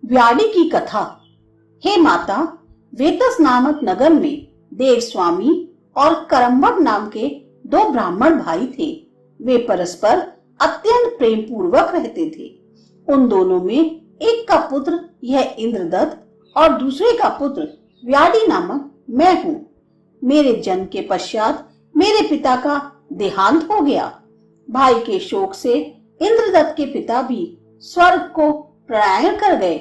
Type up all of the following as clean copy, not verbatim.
व्याड़ी की कथा। हे माता, वेतस नामक नगर में देव स्वामी और करम्बक नाम के दो ब्राह्मण भाई थे। वे परस्पर अत्यंत प्रेम पूर्वक रहते थे। उन दोनों में एक का पुत्र यह इंद्रदत्त और दूसरे का पुत्र व्याड़ी नामक मैं हूँ। मेरे जन्म के पश्चात मेरे पिता का देहांत हो गया। भाई के शोक से इंद्रदत्त के पिता भी स्वर्ग को प्रयाण कर गए।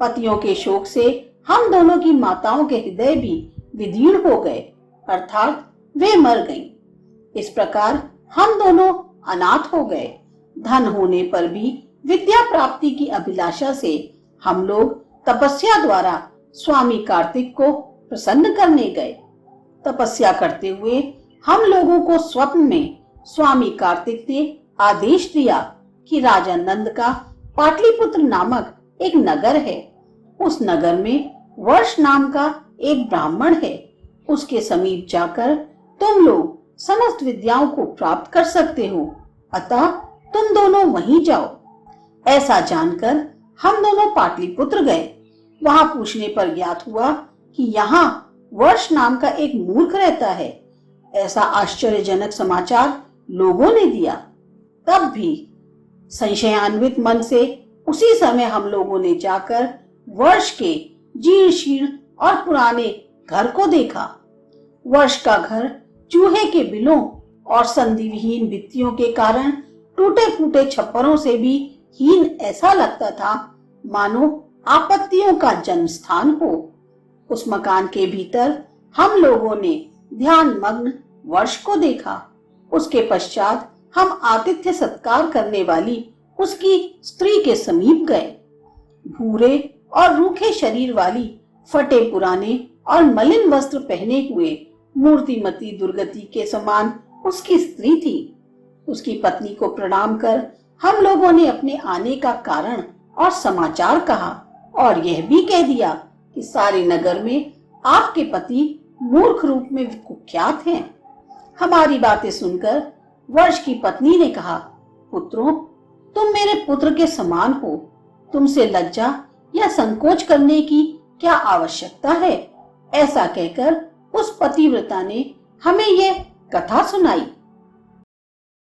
पतियों के शोक से हम दोनों की माताओं के हृदय भी विदीर्ण हो गए, अर्थात वे मर गईं। इस प्रकार हम दोनों अनाथ हो गए। धन होने पर भी विद्या प्राप्ति की अभिलाषा से हम लोग तपस्या द्वारा स्वामी कार्तिक को प्रसन्न करने गए। तपस्या करते हुए हम लोगों को स्वप्न में स्वामी कार्तिक ने आदेश दिया कि राजा नंद का पाटलिपुत्र नामक एक नगर है। उस नगर में वर्ष नाम का एक ब्राह्मण है। उसके समीप जाकर तुम लोग समस्त विद्याओं को प्राप्त कर सकते हो, अतः तुम दोनों वहीं जाओ। ऐसा जानकर हम दोनों पाटलिपुत्र गए। वहां पूछने पर ज्ञात हुआ कि यहाँ वर्ष नाम का एक मूर्ख रहता है। ऐसा आश्चर्यजनक समाचार लोगों ने दिया। तब भी संशयान्वित मन से उसी समय हम लोगों ने जाकर वर्ष के जीर्ण शीर्ण और पुराने घर को देखा। वर्ष का घर चूहे के बिलों और संधिविहीन भित्तियों के कारण टूटे फूटे छप्परों से भी हीन ऐसा लगता था मानो आपत्तियों का जन्म स्थान हो। उस मकान के भीतर हम लोगों ने ध्यान मग्न वर्ष को देखा। उसके पश्चात हम आतिथ्य सत्कार करने वाली उसकी स्त्री के समीप गए। भूरे और रूखे शरीर वाली, फटे पुराने और मलिन वस्त्र पहने हुए मूर्तिमती दुर्गति के समान उसकी स्त्री थी। उसकी पत्नी को प्रणाम कर हम लोगों ने अपने आने का कारण और समाचार कहा और यह भी कह दिया कि सारे नगर में आपके पति मूर्ख रूप में कुख्यात हैं। हमारी बातें सुनकर वर्ष की पत्नी ने कहा, पुत्रों, तुम मेरे पुत्र के समान हो। तुमसे लज्जा या संकोच करने की क्या आवश्यकता है? ऐसा कहकर उस पतिव्रता ने हमें यह कथा सुनाई।